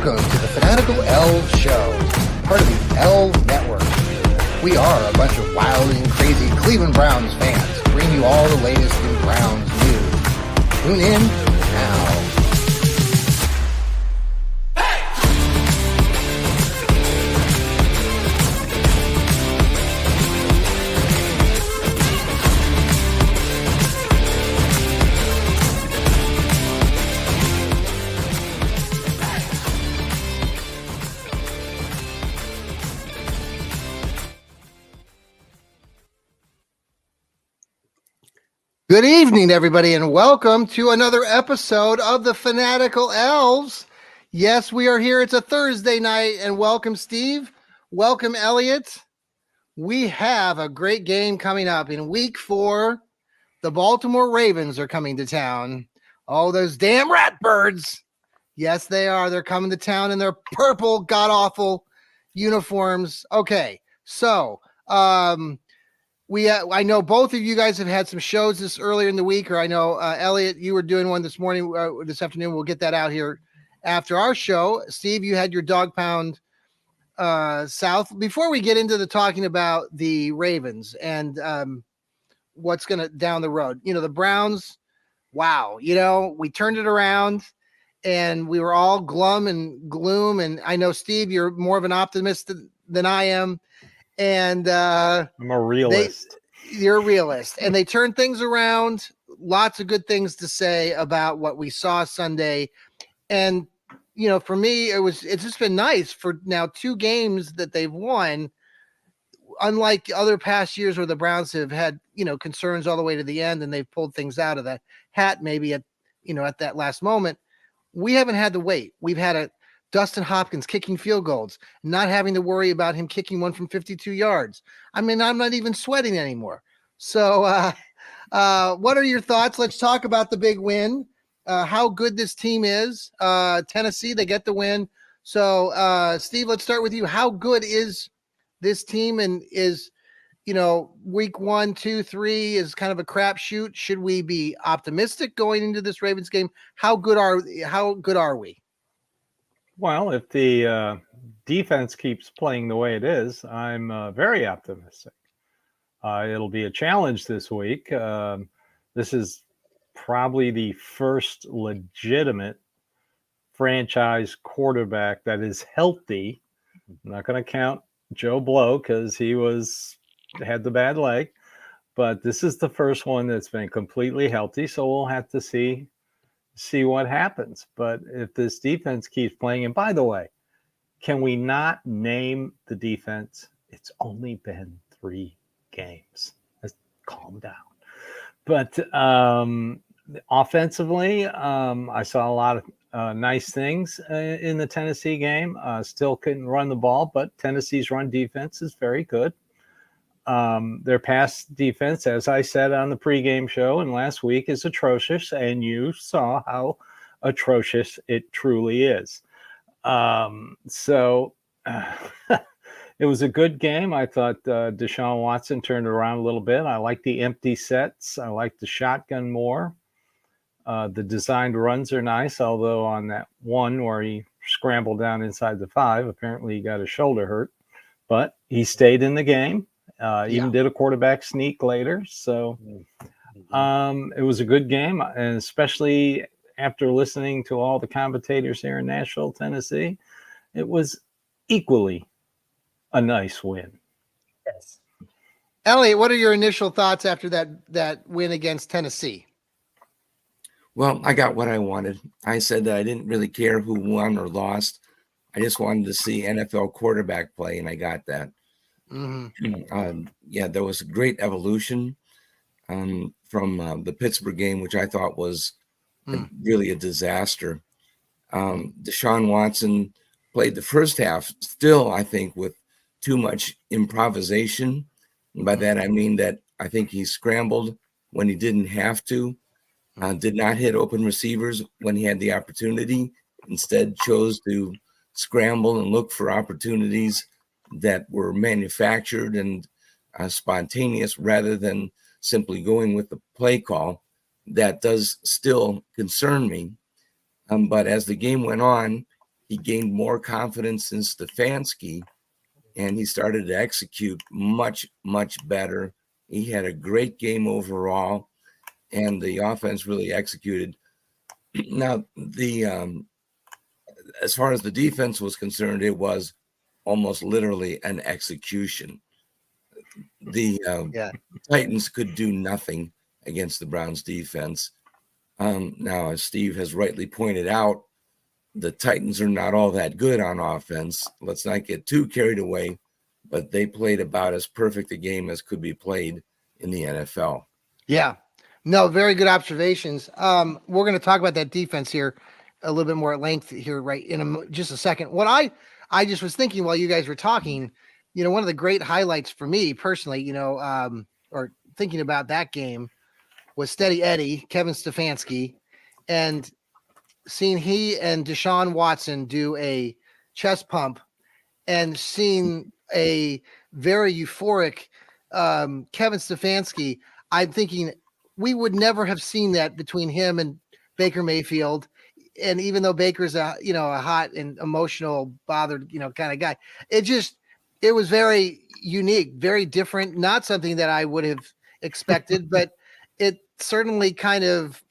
Welcome to the Fanatical Elfz Show, part of the Elfz Network. We are a bunch of wild and crazy Cleveland Browns fans, bringing you all the latest in Browns news. Tune in now. Good evening, everybody, and welcome to another episode of the Fanatical Elfz. Yes, we are here. It's a Thursday night, and welcome, Steve. Welcome, Elliot. We have a great game coming up in week 4. The Baltimore Ravens are coming to town. Oh, those damn Ratbirds. Yes, they are. They're coming to town in their purple, god-awful uniforms. Okay, so, I know both of you guys have had some shows this earlier in the week, or I know, Elliot, you were doing one this morning, this afternoon. We'll get that out here after our show. Steve, you had your dog pound south. Before we get into the talking about the Ravens and what's going to down the road, the Browns, wow, we turned it around and we were all glum and gloom. And I know, Steve, you're more of an optimist than I am. And I'm a realist. You're a realist. And they turned things around. Lots of good things to say about what we saw Sunday. And, for me, it's just been nice for now 2 games that they've won. Unlike other past years where the Browns have had, concerns all the way to the end and they've pulled things out of the hat, maybe at that last moment. We haven't had to wait. We've had Dustin Hopkins kicking field goals, not having to worry about him kicking one from 52 yards. I mean, I'm not even sweating anymore. So what are your thoughts? Let's talk about the big win, how good this team is. Tennessee, they get the win. So, Steve, let's start with you. How good is this team, and is, week 1, 2, 3 is kind of a crapshoot? Should we be optimistic going into this Ravens game? How good are we? Well, if the defense keeps playing the way it is, I'm very optimistic. It'll be a challenge this week. This is probably the first legitimate franchise quarterback that is healthy. I'm not going to count Joe Blow because he had the bad leg, but this is the first one that's been completely healthy. So we'll have to see what happens. But if this defense keeps playing, and by the way, can we not name the defense? It's only been 3 games. Let's calm down. But offensively, I saw a lot of nice things in the Tennessee game. Still couldn't run the ball, but Tennessee's run defense is very good. Their pass defense, as I said on the pregame show and last week, is atrocious, and you saw how atrocious it truly is. It was a good game. I thought Deshaun Watson turned it around a little bit. I like the empty sets. I like the shotgun more. The designed runs are nice, although on that one where he scrambled down inside the 5, apparently he got his shoulder hurt. But he stayed in the game. Even did a quarterback sneak later. So it was a good game, and especially after listening to all the commentators here in Nashville, Tennessee, it was equally a nice win. Yes. Elliot, what are your initial thoughts after that win against Tennessee? Well, I got what I wanted. I said that I didn't really care who won or lost. I just wanted to see NFL quarterback play, and I got that. Mm-hmm. There was a great evolution from the Pittsburgh game, which I thought was really a disaster. Deshaun Watson played the first half still, I think, with too much improvisation. And by that, I mean that I think he scrambled when he didn't have to, did not hit open receivers when he had the opportunity, instead chose to scramble and look for opportunities that were manufactured and spontaneous rather than simply going with the play call. That does still concern me. But as the game went on, he gained more confidence in Stefanski, and he started to execute much, much better. He had a great game overall, and the offense really executed. Now, as far as the defense was concerned, it was almost literally an execution. The Titans could do nothing against the Browns defense. Now, as Steve has rightly pointed out, the Titans are not all that good on offense. Let's not get too carried away, but they played about as perfect a game as could be played in the NFL. Yeah. No, very good observations. We're going to talk about that defense here a little bit more at length here, right, in just a second. What I just was thinking while you guys were talking, one of the great highlights for me personally, or thinking about that game was Steady Eddie, Kevin Stefanski, and seeing he and Deshaun Watson do a chest pump and seeing a very euphoric Kevin Stefanski. I'm thinking we would never have seen that between him and Baker Mayfield. And even though Baker's a hot and emotional, bothered, kind of guy, it was very unique, very different, not something that I would have expected, but it certainly kind of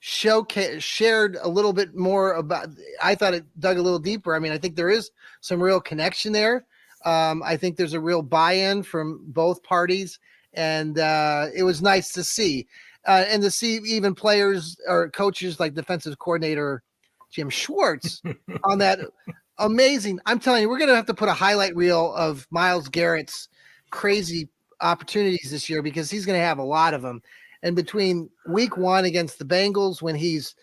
shared a little bit more about, I thought it dug a little deeper. I mean, I think there is some real connection there. I think there's a real buy-in from both parties, and it was nice to see. And to see even players or coaches like defensive coordinator Jim Schwartz on that amazing. I'm telling you, we're going to have to put a highlight reel of Myles Garrett's crazy opportunities this year, because he's going to have a lot of them. And between week 1 against the Bengals, when he's,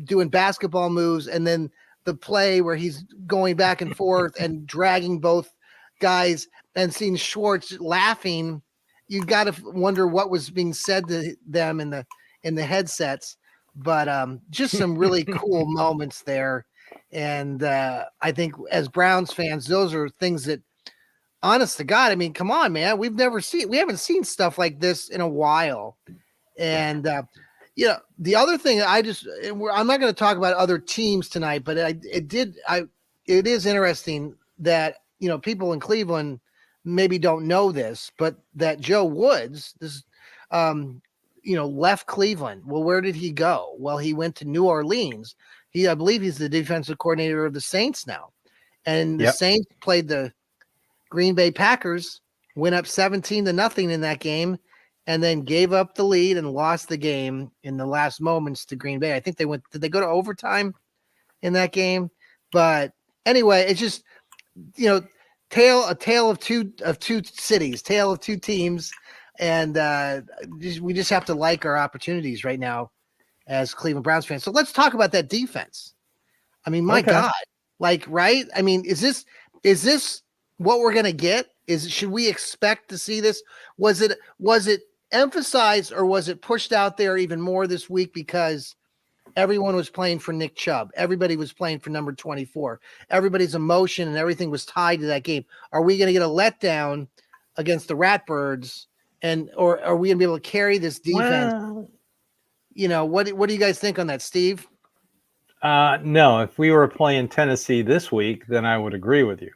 doing basketball moves, and then the play where he's going back and forth and dragging both guys, and seeing Schwartz laughing, you got to wonder what was being said to them in the headsets. But just some really cool moments there. And I think as Browns fans, those are things that, honest to God, I mean, come on, man, we haven't seen stuff like this in a while. And the other thing I'm not going to talk about other teams tonight, but it is interesting that, people in Cleveland maybe don't know this, but that Joe Woods, left Cleveland. Well, where did he go? Well, he went to New Orleans. I believe he's the defensive coordinator of the Saints now. And the Saints played the Green Bay Packers, went up 17-0 in that game, and then gave up the lead and lost the game in the last moments to Green Bay. I think did they go to overtime in that game? But anyway, it's just, a tale of two cities, tale of two teams. And we just have to like our opportunities right now as Cleveland Browns fans. So let's talk about that defense. I mean, my God, right? I mean, is this what we're going to get? Should we expect to see this? Was it emphasized, or was it pushed out there even more this week because everyone was playing for Nick Chubb? Everybody was playing for number 24. Everybody's emotion and everything was tied to that game. Are we going to get a letdown against the Ratbirds? Or are we going to be able to carry this defense? Well, what do you guys think on that, Steve? No, if we were playing Tennessee this week, then I would agree with you.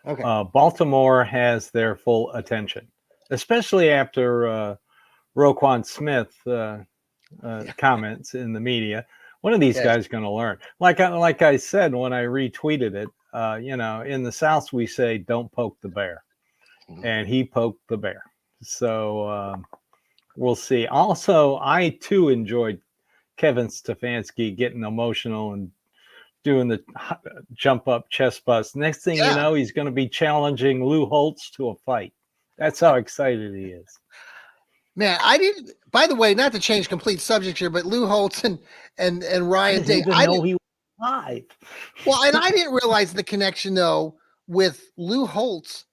Okay. Baltimore has their full attention, especially after Roquan Smith comments in the media. One of these guys is going to learn. Like I said when I retweeted it, in the South we say don't poke the bear, and he poked the bear. So we'll see. Also, I too enjoyed Kevin Stefanski getting emotional and doing the jump up chest bust. Next thing you know, he's going to be challenging Lou Holtz to a fight. That's how excited he is. Man, I didn't. By the way, not to change complete subject here, but Lou Holtz and Ryan Day. I didn't know he was alive. Well, and I didn't realize the connection though with Lou Holtz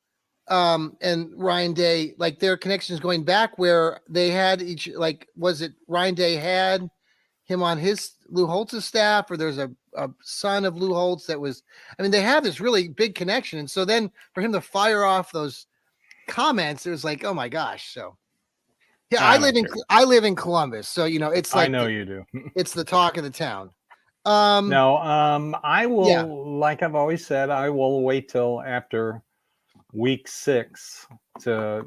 and Ryan Day, like their connections going back where they had each, like, was it Ryan Day had him on Lou Holtz's staff, or there's a son of Lou Holtz that was, I mean, they have this really big connection. And so then for him to fire off those comments, it was like, oh my gosh. So yeah, I live in Columbus. So, it's like, I know you do. It's the talk of the town. I will like I've always said, I will wait till after week 6 to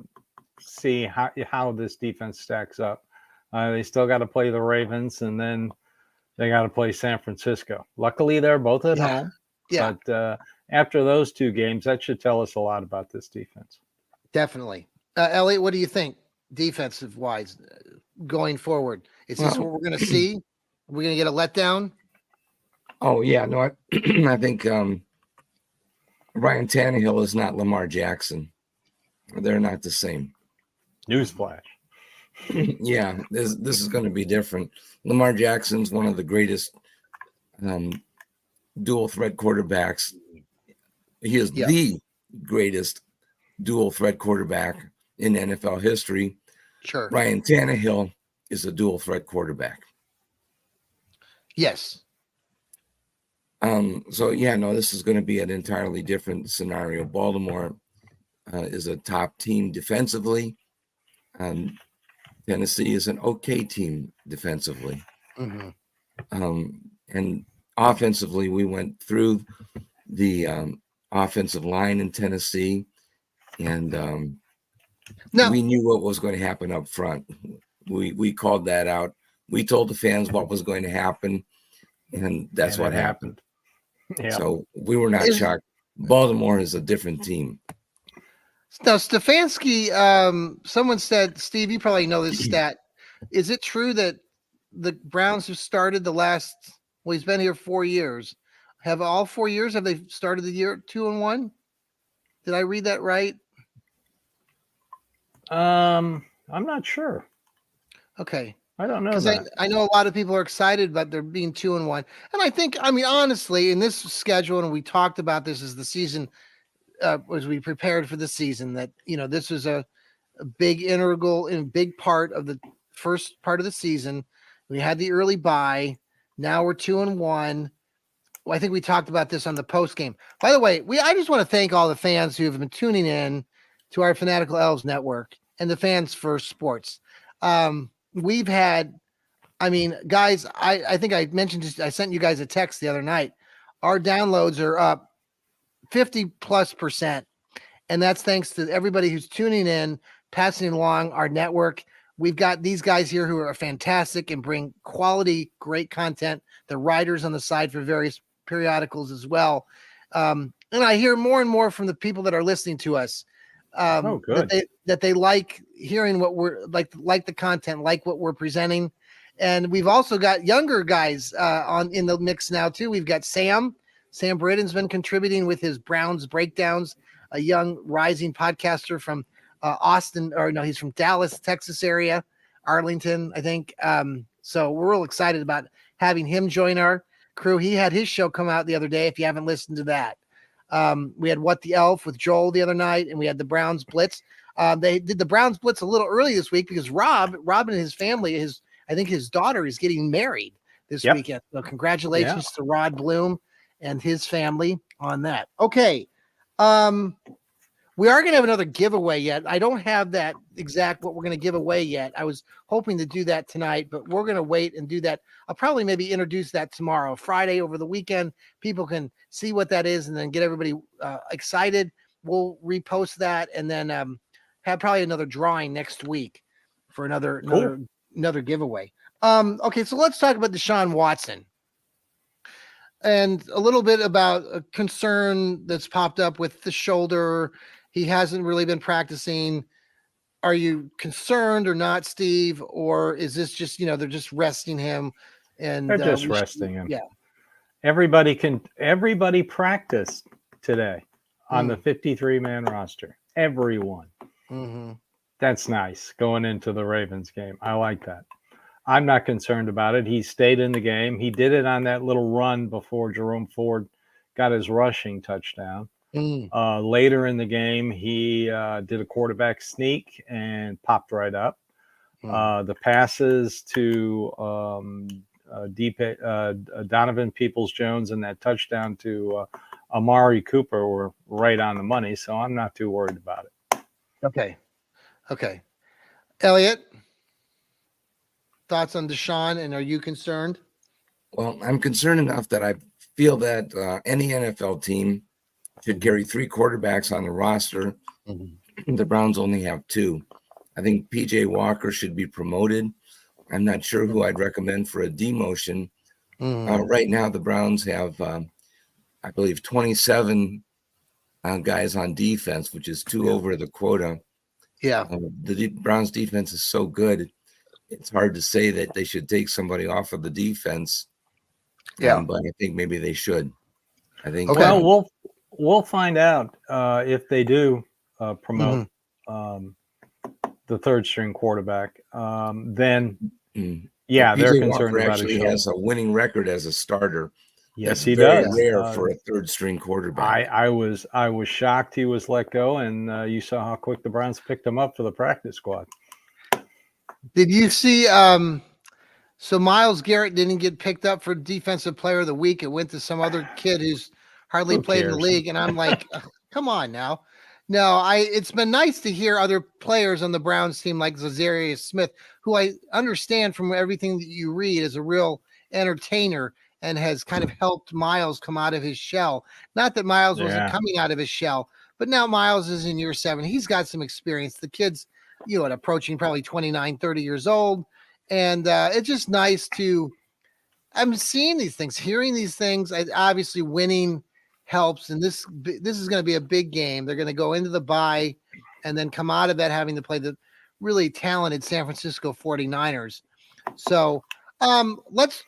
see how this defense stacks up. They still got to play the Ravens, and then they got to play San Francisco. Luckily, they're both at home. Yeah. But after those 2 games, that should tell us a lot about this defense. Definitely. Elliot, what do you think defensive wise going forward? Is this what we're going to see? Are we going to get a letdown? Oh, yeah. No, I think Ryan Tannehill is not Lamar Jackson. They're not the same. Newsflash. Yeah, this is going to be different. Lamar Jackson's one of the greatest dual threat quarterbacks. He is the greatest dual threat quarterback in NFL history. Sure. Ryan Tannehill is a dual threat quarterback. Yes. So yeah, no, this is going to be an entirely different scenario. Baltimore is a top team defensively. Tennessee is an okay team defensively. Mm-hmm. And offensively, we went through the offensive line in Tennessee, and we knew what was going to happen up front. We called that out. We told the fans what was going to happen, and that's what happened. Yeah. So we were not shocked. Baltimore is a different team. Now, Stefanski, someone said, Steve, you probably know this stat. Is it true that the Browns have started he's been here 4 years. Have all 4 years, have they started the year 2-1? Did I read that right? I'm not sure. Okay. I don't know that. I know a lot of people are excited, but they're being 2-1. And I think, honestly, in this schedule, and we talked about this as the season, as we prepared for the season, that, this was a big integral and big part of the first part of the season. We had the early bye. Now we're 2-1. Well, I think we talked about this on the post game. By the way, I just want to thank all the fans who have been tuning in to our Fanatical Elfz network and the fans for sports. We've had, guys, I think I mentioned this, I sent you guys a text the other night. Our downloads are up 50+%. And that's thanks to everybody who's tuning in, passing along our network. We've got these guys here who are fantastic and bring quality, great content. The writers on the side for various periodicals as well. And I hear more and more from the people that are listening to us. Good. That they like hearing what we're like the content, like what we're presenting. And we've also got younger guys in the mix now too. We've got Sam Britton's been contributing with his Browns breakdowns, a young rising podcaster from he's from Dallas, Texas area, Arlington, I think. So we're real excited about having him join our crew. He had his show come out the other day. If you haven't listened to that, we had What the Elf with Joel the other night, and we had the Browns Blitz. They did the Browns Blitz a little early this week because Rob and his family, I think his daughter is getting married this weekend. So congratulations to Rod Bloom and his family on that. Okay. We are going to have another giveaway yet. I don't have that exact what we're going to give away yet. I was hoping to do that tonight, but we're going to wait and do that. I'll probably maybe introduce that tomorrow, Friday over the weekend. People can see what that is and then get everybody excited. We'll repost that and then have probably another drawing next week for another giveaway. Okay, so let's talk about Deshaun Watson. And a little bit about a concern that's popped up with the shoulder. He hasn't really been practicing. Are you concerned or not, Steve? Or is this just, they're just resting him? And they're just resting him. Yeah. Everybody practiced today on the 53-man roster. Everyone. Mm-hmm. That's nice going into the Ravens game. I like that. I'm not concerned about it. He stayed in the game. He did it on that little run before Jerome Ford got his rushing touchdown. Later in the game, he did a quarterback sneak and popped right up. The passes to Donovan Peoples-Jones and that touchdown to Amari Cooper were right on the money, so I'm not too worried about it. Okay. Elliot? Thoughts on Deshaun, and are you concerned? Well, I'm concerned enough that I feel that any NFL team should carry 3 quarterbacks on the roster. Mm-hmm. The Browns only have 2. I think PJ Walker should be promoted. I'm not sure who I'd recommend for a demotion. Right now, the Browns have, I believe, 27 guys on defense, which is 2 over the quota. Yeah. The Browns defense is so good. It's hard to say that they should take somebody off of the defense. Yeah. But I think maybe they should. I think. Okay. Well, we'll find out if they do promote the third string quarterback. Then, yeah, they're concerned about actually his has a winning record as a starter. Yes, That's he very does. rare for a third string quarterback. I was shocked he was let go, and you saw how quick the Browns picked him up for the practice squad. Did you see? So Myles Garrett didn't get picked up for Defensive Player of the Week. It went to some other kid who's hardly played in the league, and I'm like, come on now. No, it's been nice to hear other players on the Browns team like Za'Darius Smith, who I understand from everything that you read is a real entertainer and has kind of helped Myles come out of his shell. Not that Myles wasn't coming out of his shell, but now Myles is in year 7. He's got some experience. The kid's, approaching probably 29, 30 years old. And it's just nice I'm seeing these things, hearing these things. Obviously winning helps. And this is going to be a big game. They're going to go into the bye and then come out of that having to play the really talented San Francisco 49ers. So let's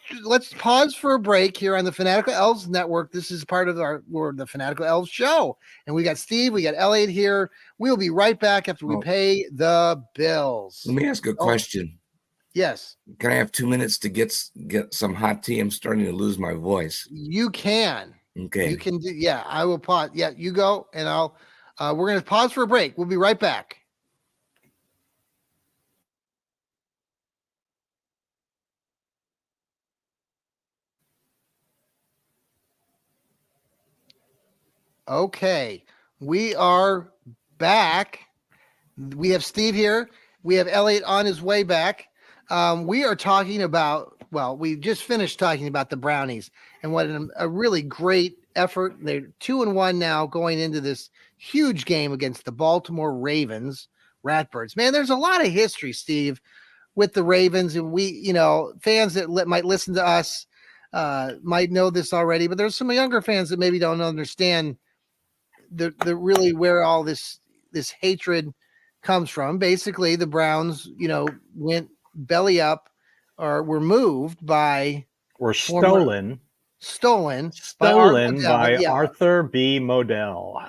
pause for a break here on the Fanatical Elfz Network. This is part of the Fanatical Elfz Show. And we got Steve, we got Elliot here. We'll be right back after we pay the bills. Let me ask a question. Yes. Can I have 2 minutes to get some hot tea? I'm starting to lose my voice. You can. Okay. You can do. Yeah, I will pause. Yeah, you go, and we're going to pause for a break. We'll be right back. Okay, we are back. We have Steve here. We have Elliot on his way back. We are talking about, we just finished talking about the Brownies and what a really great effort. They're 2-1 now going into this huge game against the Baltimore Ravens, Ratbirds. Man, there's a lot of history, Steve, with the Ravens. And we, fans that might listen to us might know this already, but there's some younger fans that maybe don't understand the really where all this hatred comes from. Basically, the Browns, went belly up or were moved by stolen by Arthur B. Modell,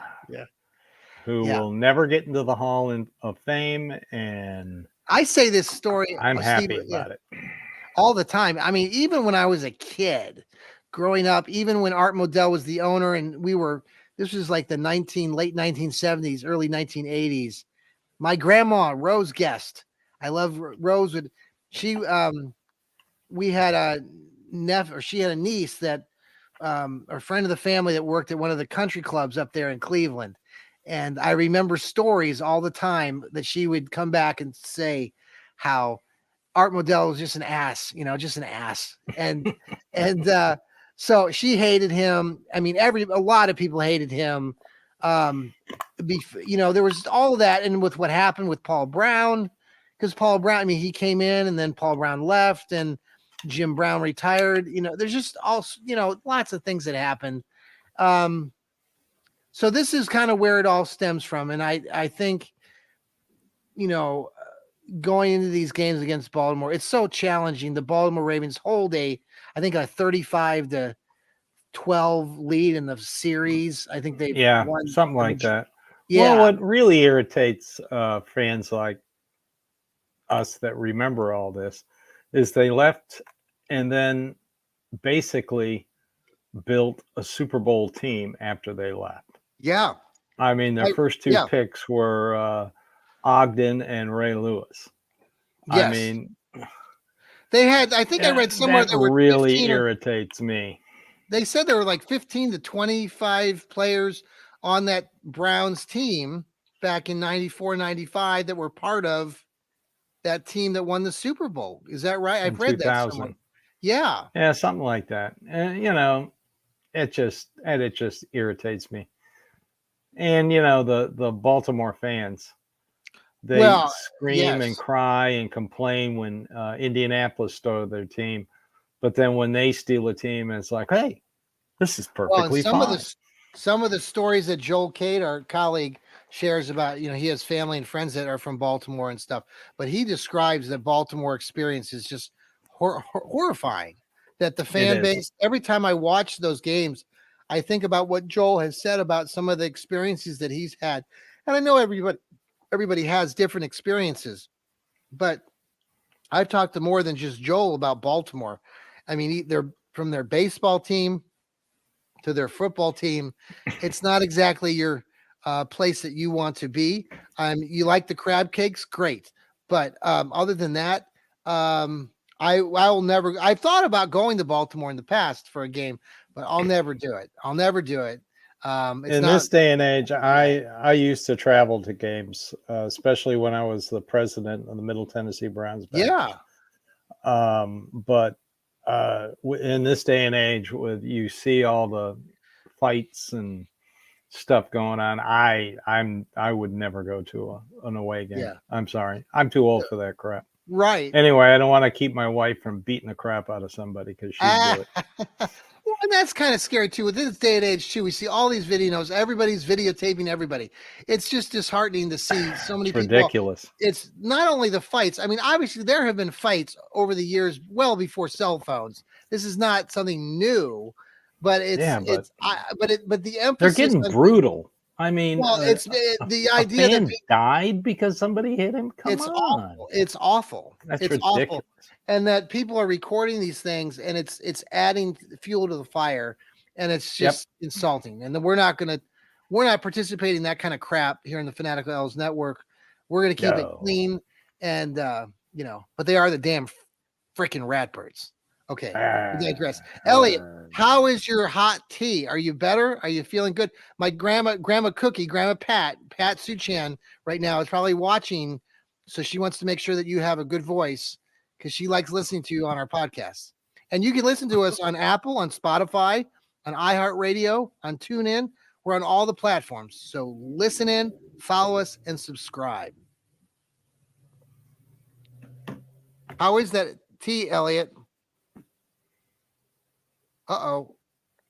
who will never get into the Hall of Fame. And I say this story, I'm happy about it all the time. I mean, even when I was a kid growing up, even when Art Modell was the owner, and this was like the late 1970s, early 1980s. My grandma, Rose Guest. I love Rose. We had she had a niece that, a friend of the family that worked at one of the country clubs up there in Cleveland. And I remember stories all the time that she would come back and say how Art Modell was just an ass, just an ass. And, so she hated him. I mean, a lot of people hated him. There was all of that. And with what happened with Paul Brown, because Paul Brown, he came in and then Paul Brown left and Jim Brown retired. There's just lots of things that happened. So this is kind of where it all stems from. And I think, going into these games against Baltimore, it's so challenging. The Baltimore Ravens hold I think a 35-12 lead in the series. I think they've won something like that. Yeah. Well, what really irritates fans like us that remember all this is they left and then basically built a Super Bowl team after they left. Yeah. I mean, their first 2 picks were Ogden and Ray Lewis. Yes. I mean, they had, I think I read somewhere that really irritates me. They said there were like 15 to 25 players on that Browns team back in 94, 95 that were part of that team that won the Super Bowl. Is that right? I've read 2000. That somewhere. Yeah. Yeah, something like that. And, it just irritates me. And the Baltimore fans, they scream and cry and complain when Indianapolis stole their team, but then when they steal a team, it's like, hey, this is perfectly fine. Some of the stories that Joel Cade, our colleague, shares about, he has family and friends that are from Baltimore and stuff, but he describes that Baltimore experience is just horrifying. That the fan base, every time I watch those games, I think about what Joel has said about some of the experiences that he's had. And I know everybody has different experiences, but I've talked to more than just Joel about Baltimore. I mean, they're from their baseball team to their football team. It's not exactly your place that you want to be. You like the crab cakes, great. But other than that, I will never. I've thought about going to Baltimore in the past for a game, but I'll never do it. This day and age, I used to travel to games, especially when I was the president of the Middle Tennessee Browns. Yeah. But in this day and age, you see all the fights and stuff going on, I would never go to an away game. Yeah. I'm sorry, I'm too old for that crap. Right. Anyway, I don't want to keep my wife from beating the crap out of somebody because she'd do it. Well, and that's kind of scary too. With this day and age too, we see all these videos. Everybody's videotaping everybody. It's just disheartening to see so many people. Ridiculous. It's not only the fights. I mean, obviously there have been fights over the years, well before cell phones. This is not something new, but the emphasis. They're getting brutal. I mean, well, it's the idea that died because somebody hit him. Come on. Awful. It's awful. That's ridiculous. Awful. And that people are recording these things, and it's adding fuel to the fire, and it's just insulting. And then we're not participating in that kind of crap here in the Fanatical Elfz Network. We're gonna keep it clean, and but they are the damn freaking Ratbirds. Okay, we digress. Elliot, how is your hot tea? Are you better? Are you feeling good? My grandma Cookie, Grandma Pat Suchan right now is probably watching, so she wants to make sure that you have a good voice because she likes listening to you on our podcast. And you can listen to us on Apple, on Spotify, on iHeartRadio, on TuneIn. We're on all the platforms. So listen in, follow us, and subscribe. How is that tea, Elliot? Uh-oh.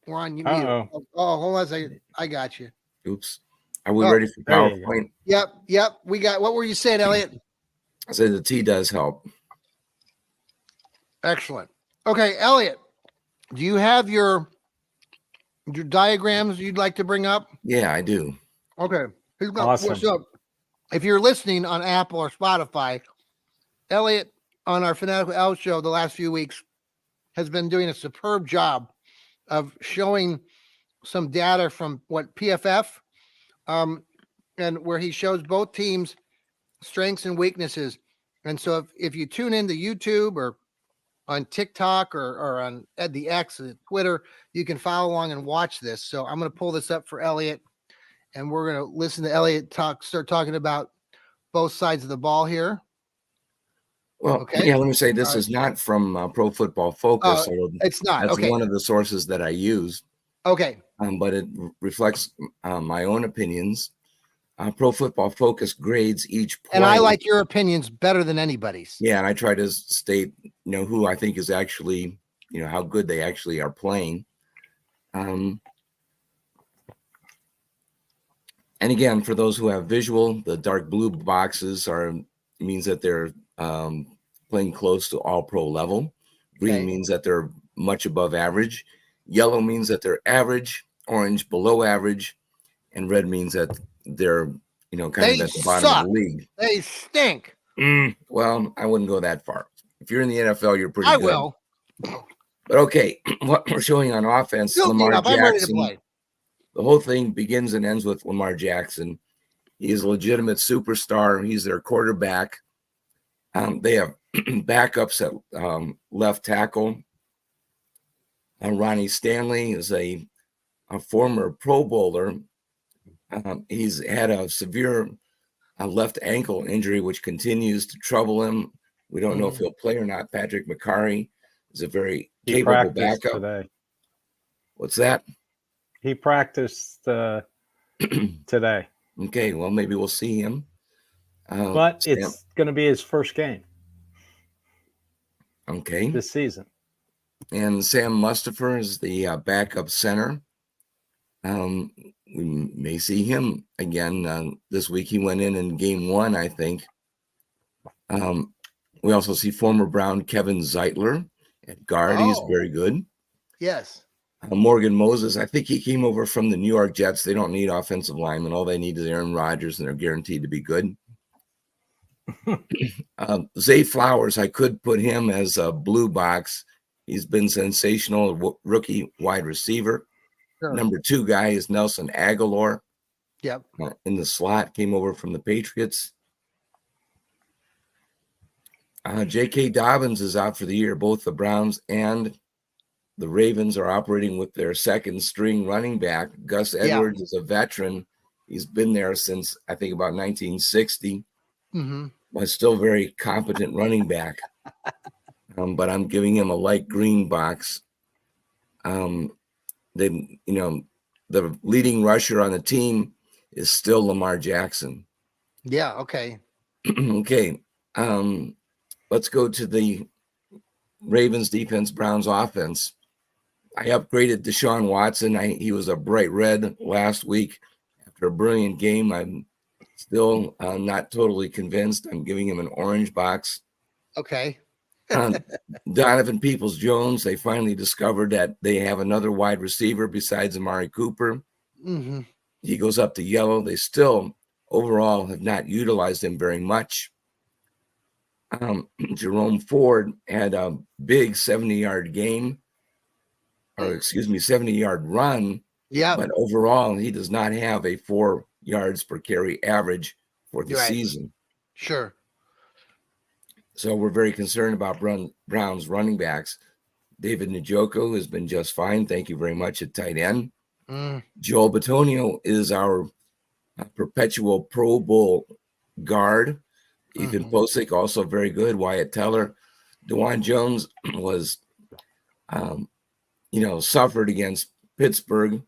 We're on you. Oh, hold on a second. I got you. Oops. Are we ready for PowerPoint? Yep. We got, what were you saying, Elliot? I said the tea does help. Excellent. Okay, Elliot, do you have your diagrams you'd like to bring up? Yeah, I do. Okay. Awesome. So if you're listening on Apple or Spotify, Elliot on our Fanatical Elfz Show the last few weeks has been doing a superb job of showing some data from PFF, and where he shows both teams' strengths and weaknesses. And so if you tune into YouTube or on TikTok or on the X, Twitter, you can follow along and watch this. So I'm going to pull this up for Elliot, and we're going to listen to Elliot start talking about both sides of the ball here. Well, okay. Yeah, let me say this is not from Pro Football Focus. It's not. That's one of the sources that I use. Okay. But it reflects my own opinions. Pro Football Focus grades each play. And I like your opinions better than anybody's. Yeah, and I try to state, who I think is actually, how good they actually are playing. And again, for those who have visual, the dark blue boxes means that they're playing close to all pro level. Green means that they're much above average. Yellow means that they're average. Orange below average. And red means that they're, kind of at the bottom of the league. They stink. Well, I wouldn't go that far. If you're in the NFL, you're pretty good. I will. But okay, what we're showing on offense, Lamar Jackson. The whole thing begins and ends with Lamar Jackson. He is a legitimate superstar. He's their quarterback. They have backups at left tackle. Ronnie Stanley is a former Pro Bowler. He's had a severe left ankle injury, which continues to trouble him. We don't know if he'll play or not. Patrick McCarry is a very capable backup. What's that? He practiced today, Okay, well, maybe we'll see him. but it's going to be his first game okay. this season. And Sam Mustipher is the backup center. We may see him again this week. He went in game 1, I think. We also see former Brown Kevin Zeitler at guard. He's very good. Yes. Morgan Moses, I think he came over from the New York Jets. They don't need offensive linemen. All they need is Aaron Rodgers, and they're guaranteed to be good. Zay Flowers, I could put him as a blue box. He's been sensational, rookie wide receiver. Sure. Number 2 guy is Nelson Aguilar. Yep. In the slot, came over from the Patriots. J.K. Dobbins is out for the year. Both the Browns and the Ravens are operating with their second string running back. Gus Edwards is a veteran. He's been there since, I think, about 1960. But still very competent running back. But I'm giving him a light green box. The leading rusher on the team is still Lamar Jackson. Yeah. Okay. Okay. Let's go to the Ravens defense, Browns offense. I upgraded Deshaun Watson. He was a bright red last week after a brilliant game. I'm still not totally convinced. I'm giving him an orange box. Okay. Donovan Peoples-Jones, they finally discovered that they have another wide receiver besides Amari Cooper. He goes up to yellow. They still overall have not utilized him very much. Jerome Ford had a big 70-yard game, or 70-yard run. Yeah. But overall, he does not have a 4 yards per carry average for the season. Sure. So we're very concerned about Browns running backs. David Njoku has been just fine. Thank you very much at tight end. Joel Bitonio is our perpetual Pro Bowl guard. Ethan Posick, also very good. Wyatt Teller. DeJuan Jones was, suffered against Pittsburgh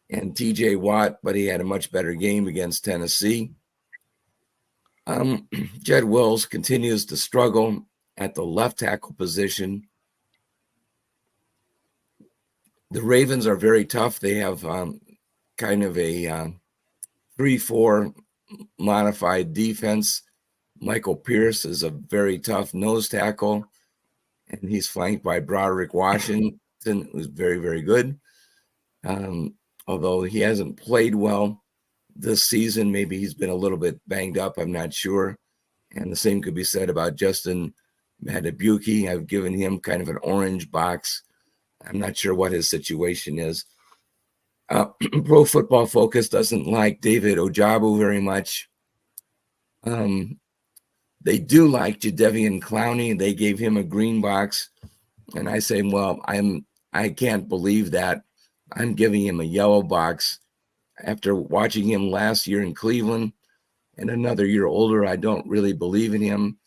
and TJ Watt, but he had a much better game against Tennessee. Jed Wills continues to struggle at the left tackle position. The Ravens are very tough. They have kind of a 3-4 modified defense. Michael Pierce is a very tough nose tackle, and he's flanked by Broderick Washington, who's very, very good. Although he hasn't played well this season, maybe he's been a little bit banged up. I'm not sure. And the same could be said about Justin Matabuki. I've given him kind of an orange box. I'm not sure what his situation is. Pro Football Focus doesn't like David Ojabu very much. They do like Jadeveon Clowney. They gave him a green box. And I say, well, I can't believe that. I'm giving him a yellow box. After watching him last year in Cleveland and another year older, I don't really believe in him.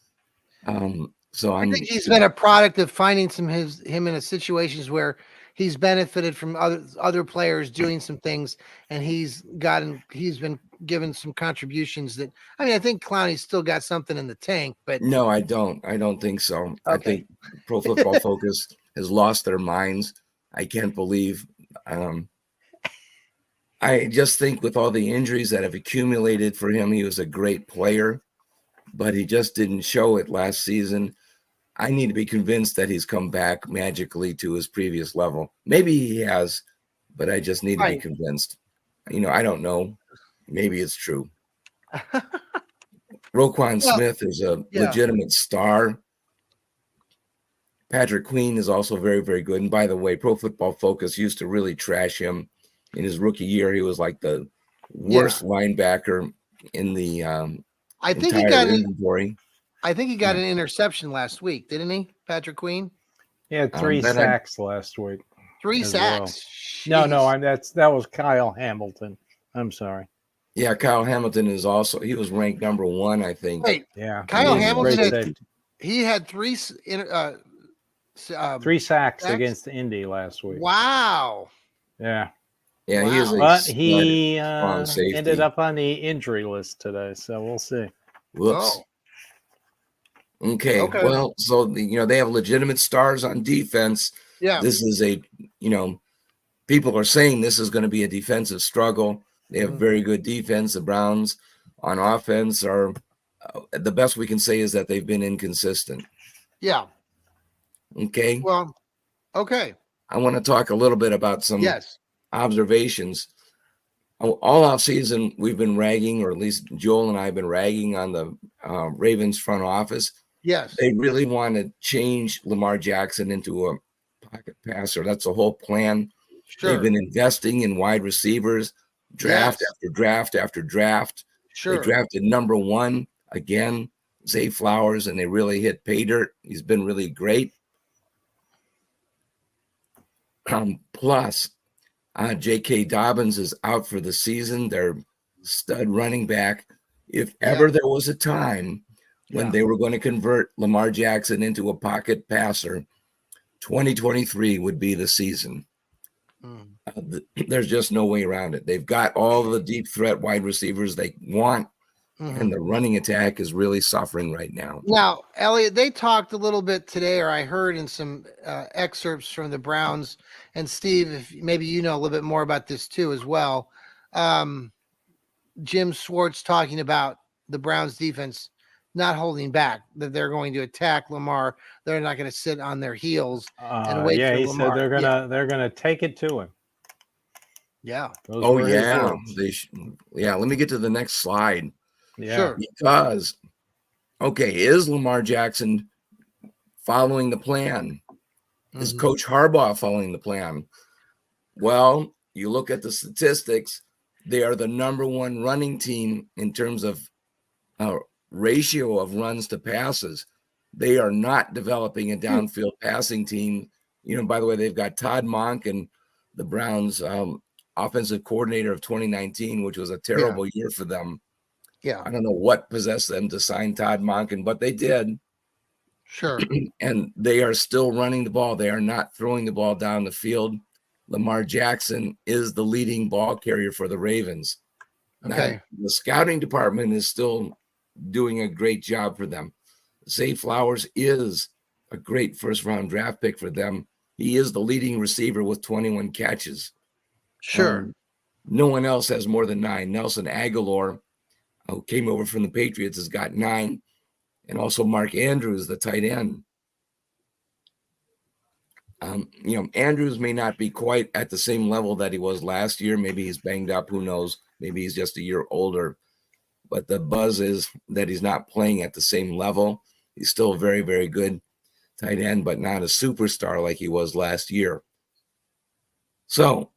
So I think he's been a product of finding him in situations where he's benefited from other players doing some things, and he's been given some contributions that, I think Clowney's still got something in the tank, but no, I don't think so. Okay. I think Pro Football Focus has lost their minds. I can't believe. I just think with all the injuries that have accumulated for him, he was a great player, but he just didn't show it last season. I need to be convinced that he's come back magically to his previous level. Maybe he has, but I just need to be convinced. I don't know. Maybe it's true. Roquan Smith is a legitimate star. Patrick Queen is also very, very good. And by the way, Pro Football Focus used to really trash him. In his rookie year, he was like the worst linebacker in the I think he got inventory. I think he got an interception last week, didn't he, Patrick Queen? He had 3 sacks last week. 3 sacks. Well. No, that was Kyle Hamilton. I'm sorry. Yeah, Kyle Hamilton is also, he was ranked number 1, I think. Wait, yeah. Kyle Hamilton had 3 sacks against Indy last week. Wow. Yeah. Yeah, he is a But smart, he strong safety. ended up on the injury list today, so we'll see. Whoops. Oh, Okay. okay. Well, so they have legitimate stars on defense. yeah. This is people are saying this is going to be a defensive struggle. They have Mhm. very good defense. The Browns on offense are the best we can say is that they've been inconsistent. Yeah. Okay. Well, okay. I want to talk a little bit about some Yes. observations. All off season, we've been ragging, or at least Joel and I have been ragging on the Ravens front office. Yes. They really want to change Lamar Jackson into a pocket passer. That's the whole plan. Sure. They've been investing in wide receivers, draft Yes. after draft after draft. Sure. They drafted number 1 again, Zay Flowers, and they really hit pay dirt. He's been really great. Plus, J.K. Dobbins is out for the season. Their stud running back. If ever there was a time when they were going to convert Lamar Jackson into a pocket passer, 2023 would be the season. There's just no way around it. They've got all the deep threat wide receivers they want, and the running attack is really suffering right now. Now, Elliot, they talked a little bit today, or I heard in some excerpts from the Browns. And Steve, if maybe you know a little bit more about this too as well. Jim Schwartz talking about the Browns defense not holding back, that they're going to attack Lamar. They're not going to sit on their heels and wait for he Lamar. said they're gonna take it to him. Yeah. Those were his words. Let me get to the next slide. Yeah. Sure. Because, is Lamar Jackson following the plan? Is Coach Harbaugh following the plan? Well, you look at the statistics, they are the number 1 running team in terms of ratio of runs to passes. They are not developing a downfield passing team. By the way, they've got Todd Monken, the Browns offensive coordinator of 2019, which was a terrible year for them. Yeah. I don't know what possessed them to sign Todd Monken, but they did. Sure. And they are still running the ball. They are not throwing the ball down the field. Lamar Jackson is the leading ball carrier for the Ravens. Okay. Now, the scouting department is still doing a great job for them. Zay Flowers is a great first-round draft pick for them. He is the leading receiver with 21 catches. Sure. No one else has more than 9. Nelson Aguilar, who came over from the Patriots, has got 9. And also Mark Andrews, the tight end. Andrews may not be quite at the same level that he was last year. Maybe he's banged up. Who knows? Maybe he's just a year older. But the buzz is that he's not playing at the same level. He's still a very, very good tight end, but not a superstar like he was last year. So,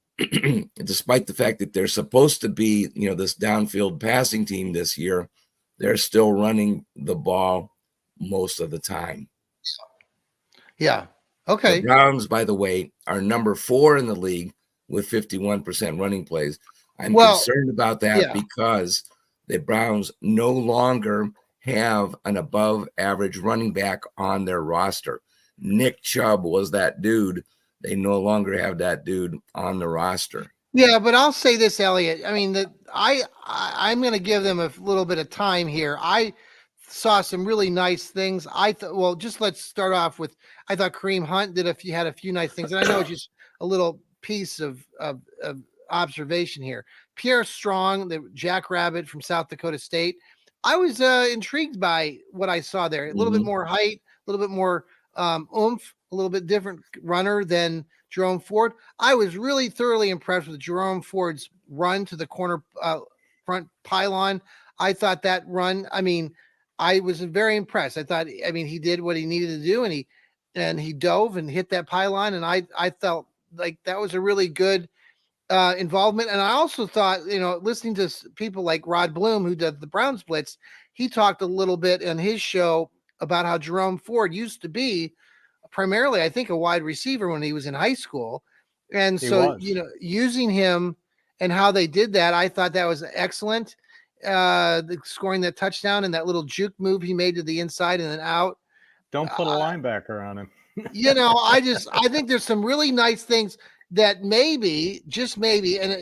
despite the fact that they're supposed to be, this downfield passing team this year, they're still running the ball most of the time. Yeah. Okay. The Browns, by the way, are number 4 in the league with 51% running plays. I'm concerned about that because the Browns no longer have an above average running back on their roster. Nick Chubb was that dude. They no longer have that dude on the roster. Yeah, but I'll say this, Elliot. I mean, I'm going to give them a little bit of time here. I saw some really nice things. Just let's start off with, I thought Kareem Hunt had a few nice things. And I know it's just a little piece of observation here. Pierre Strong, the Jackrabbit from South Dakota State. I was intrigued by what I saw there. A little bit more height, a little bit more oomph, a little bit different runner than Jerome Ford. I was really thoroughly impressed with Jerome Ford's run to the corner front pylon. I thought that run, I was very impressed. He did what he needed to do, and he dove and hit that pylon. And I felt like that was a really good involvement. And I also thought, listening to people like Rod Bloom, who does the Browns Blitz, he talked a little bit on his show about how Jerome Ford used to be primarily, I think, a wide receiver when he was in high school. And so, using him and how they did that, I thought that was excellent. Scoring that touchdown and that little juke move he made to the inside and then out. Don't put a linebacker on him. I think there's some really nice things. that maybe, just maybe, and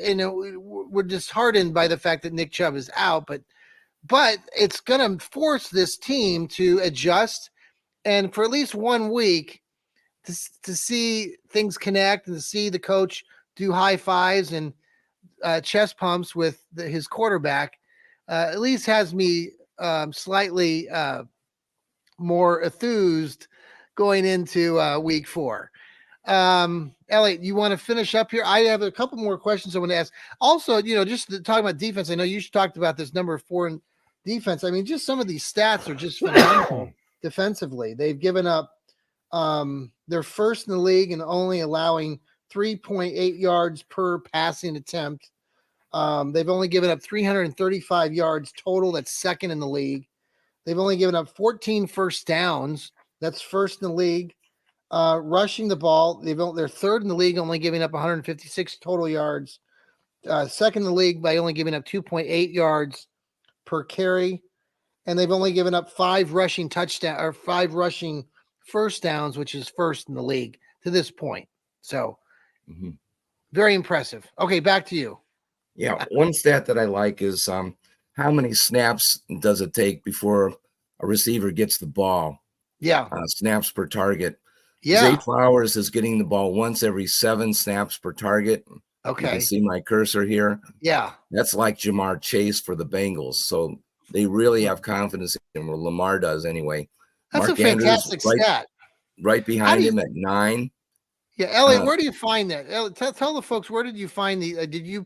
we're disheartened by the fact that Nick Chubb is out, but it's going to force this team to adjust, and for at least 1 week to see things connect and to see the coach do high fives and chest pumps with his quarterback, at least has me slightly more enthused going into week 4. Elliot, you want to finish up here? I have a couple more questions I want to ask. Also, just talking about defense, I know you talked about this number 4 in defense. I mean, just some of these stats are just phenomenal defensively. They've given up, they're first in the league and only allowing 3.8 yards per passing attempt. They've only given up 335 yards total. That's second in the league. They've only given up 14 first downs. That's first in the league. Rushing the ball, they're third in the league, only giving up 156 total yards. Second in the league by only giving up 2.8 yards per carry, and they've only given up 5 rushing first downs, which is first in the league to this point. So, very impressive. Okay, back to you. Yeah, one stat that I like is how many snaps does it take before a receiver gets the ball? Yeah, snaps per target. Yeah. Zay Flowers is getting the ball once every 7 snaps per target. Okay. You can see my cursor here. Yeah. That's like Jamar Chase for the Bengals. So they really have confidence in what Lamar does anyway. That's Mark a fantastic stat. Right behind him at 9. Yeah, Elliot, where do you find that? Elliot, tell the folks, where did you find the? Did you?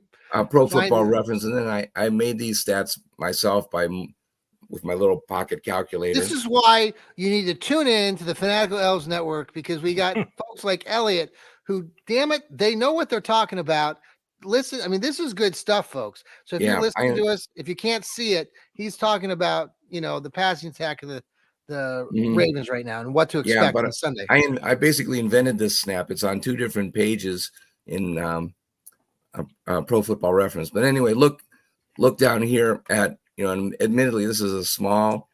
Pro Football Reference, and then I made these stats myself with my little pocket calculator. This is why you need to tune in to the Fanatical Elfz Network, because we got folks like Elliot who, damn it, they know what they're talking about. Listen, I mean, this is good stuff, folks. So if you listen to us, if you can't see it, he's talking about, the passing attack of the Ravens right now and what to expect on Sunday. I basically invented this snap. It's on 2 different pages in Pro Football Reference. But anyway, look down here at, and admittedly, this is a small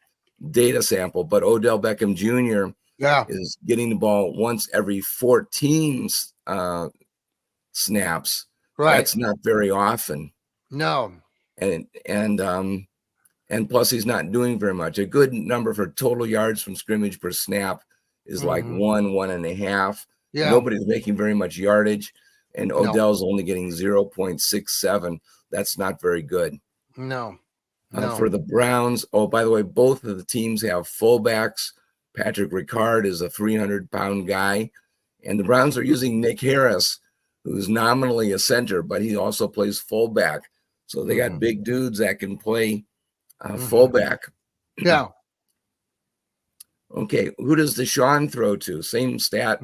data sample, but Odell Beckham Jr. is getting the ball once every 14 snaps. Right. That's not very often. No. And plus he's not doing very much. A good number for total yards from scrimmage per snap is like 1.5. Yeah. Nobody's making very much yardage, and Odell's only getting 0.67. That's not very good. No. For the Browns, by the way, both of the teams have fullbacks. Patrick Ricard is a 300-pound guy, and the Browns are using Nick Harris, who's nominally a center, but he also plays fullback. So they got big dudes that can play fullback. Yeah. Okay, who does Deshaun throw to? Same stat.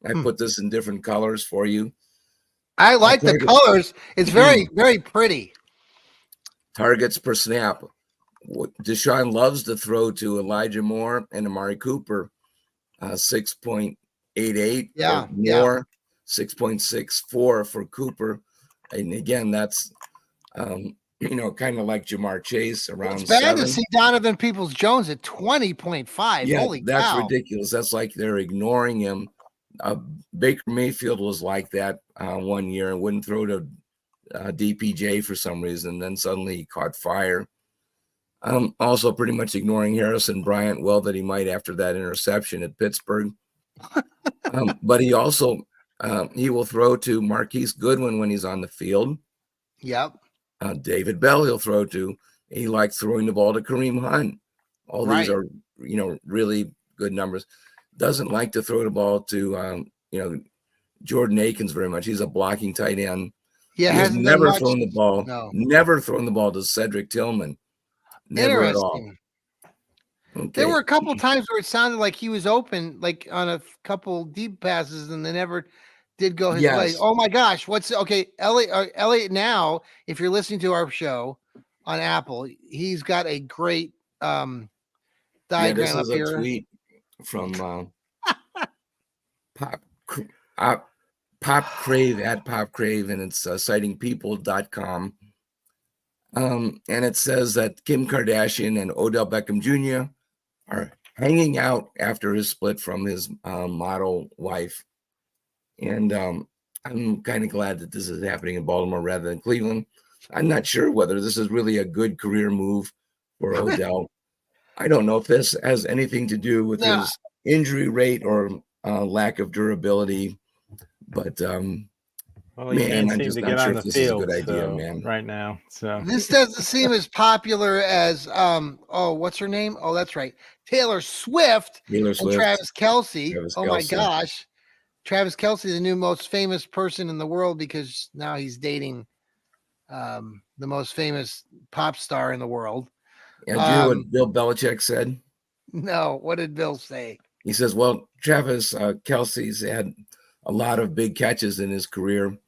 I put this in different colors for you. I like the colors. It's very, very pretty. Targets per snap. Deshaun loves to throw to Elijah Moore and Amari Cooper, 6.88 or more, 6.64 for Cooper. And again, that's kind of like Jamar Chase around 7. It's bad to see Donovan Peoples-Jones at 20.5. Yeah, Holy that's cow. ridiculous. That's like they're ignoring him. Baker Mayfield was like that 1 year and wouldn't throw to DPJ for some reason. Then suddenly he caught fire. Also pretty much ignoring Harrison Bryant. Well, that he might after that interception at Pittsburgh. But he also he will throw to Marquise Goodwin when he's on the field. Yep. David Bell he'll throw to. He likes throwing the ball to Kareem Hunt. All these are really good numbers. Doesn't like to throw the ball to Jordan Akins very much. He's a blocking tight end. Yeah, he has never thrown the ball. No. Never thrown the ball to Cedric Tillman. Never at all. Okay. There were a couple times where it sounded like he was open, like on a couple deep passes, and they never did go his way. Oh my gosh! Elliot? Now, if you're listening to our show on Apple, he's got a great diagram this is up here. A tweet from Pop Crave at Pop Crave, and it's citing people.com. And it says that Kim Kardashian and Odell Beckham Jr. are hanging out after his split from his model wife. And I'm kind of glad that this is happening in Baltimore rather than Cleveland. I'm not sure whether this is really a good career move for Odell. I don't know if this has anything to do with No. his injury rate or lack of durability, but Well, he man, can't I'm seem just to not get sure on if the this is a good field idea, man. right now. So This doesn't seem as popular as what's her name? Oh, that's right. Taylor Swift Taylor and Swift, Travis Kelce. Travis Oh my Kelce. gosh. Travis Kelce, the new most famous person in the world because now he's dating the most famous pop star in the world. Yeah, do you know what Bill Belichick said? No, what did Bill say? He says, well, Travis Kelce's had a lot of big catches in his career.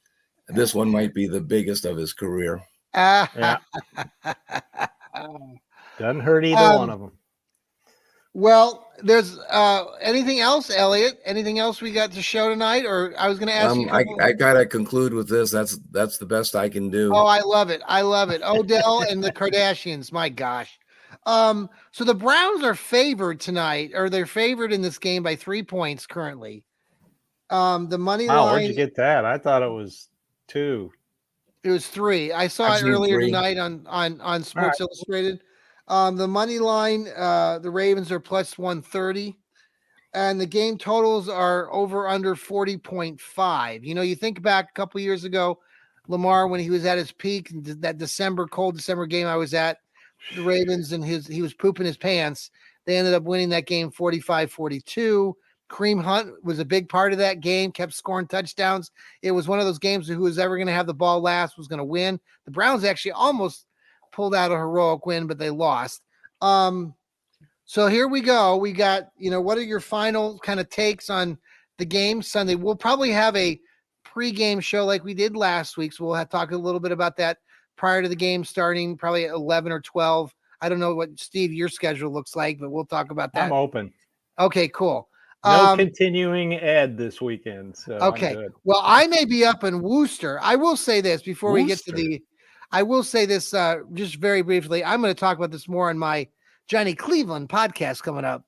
This one might be the biggest of his career. yeah, doesn't hurt either one of them. Well, there's anything else, Elliot? Anything else we got to show tonight? Or I was going to ask you. I gotta conclude with this. That's the best I can do. Oh, I love it. I love it. Odell and the Kardashians. My gosh. So the Browns are favored tonight, or they're favored in this game by 3 points currently. The money Wow, line. where'd you get that? I thought it was 2. It was 3. I saw I've it seen earlier 3. tonight on Sports Illustrated. The money line, the Ravens are plus 130. And the game totals are over under 40.5. You know, you think back a couple years ago, Lamar, when he was at his peak, that cold December game I was at, the Ravens, and he was pooping his pants. They ended up winning that game 45-42. Kareem Hunt was a big part of that game, kept scoring touchdowns. It was one of those games who was ever going to have the ball last was going to win. The Browns actually almost pulled out a heroic win, but they lost. So here we go. We got, what are your final kind of takes on the game Sunday? We'll probably have a pregame show like we did last week. So we'll have to talk a little bit about that prior to the game starting, probably at 11 or 12. I don't know what, Steve, your schedule looks like, but we'll talk about that. I'm open. Okay, cool. No continuing ed this weekend. So okay. I'm good. Well, I may be up in Worcester. I will say this before we get to I will say this just very briefly. I'm going to talk about this more on my Johnny Cleveland podcast coming up.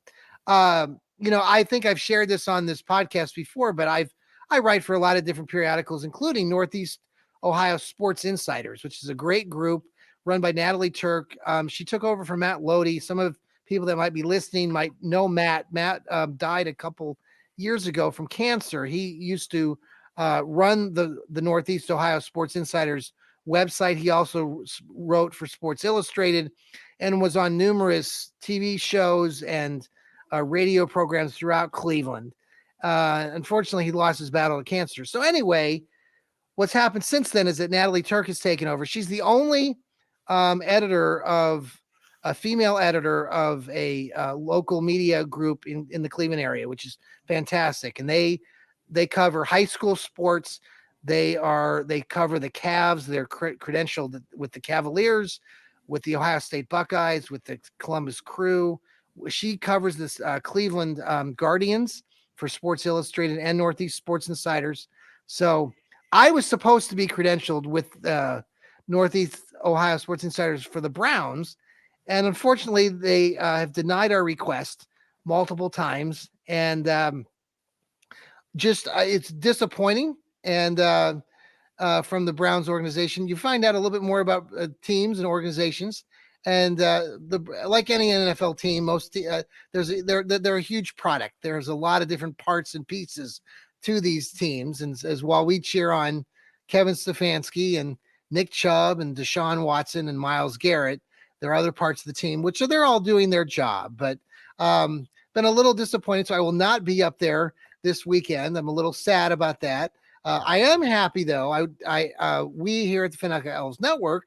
I think I've shared this on this podcast before, but I write for a lot of different periodicals, including Northeast Ohio Sports Insiders, which is a great group run by Natalie Turk. She took over for Matt Lodi. Some of people that might be listening might know Matt. Matt died a couple years ago from cancer. He used to run the Northeast Ohio Sports Insiders website. He also wrote for Sports Illustrated and was on numerous TV shows and radio programs throughout Cleveland. Unfortunately, he lost his battle to cancer. So anyway, what's happened since then is that Natalie Turk has taken over. She's the only female editor of a local media group in the Cleveland area, which is fantastic. And they cover high school sports. They cover the Cavs. They're credentialed with the Cavaliers, with the Ohio State Buckeyes, with the Columbus Crew. She covers this Cleveland Guardians for Sports Illustrated and Northeast Sports Insiders. So I was supposed to be credentialed with Northeast Ohio Sports Insiders for the Browns. And unfortunately, they have denied our request multiple times. And it's disappointing. And from the Browns organization, you find out a little bit more about teams and organizations. And like any NFL team, they're a huge product. There's a lot of different parts and pieces to these teams. And as while we cheer on Kevin Stefanski and Nick Chubb and Deshaun Watson and Myles Garrett, there are other parts of the team, which they're all doing their job. But been a little disappointed. So I will not be up there this weekend. I'm a little sad about that. I am happy though. We here at the Fanatical Elfz Network,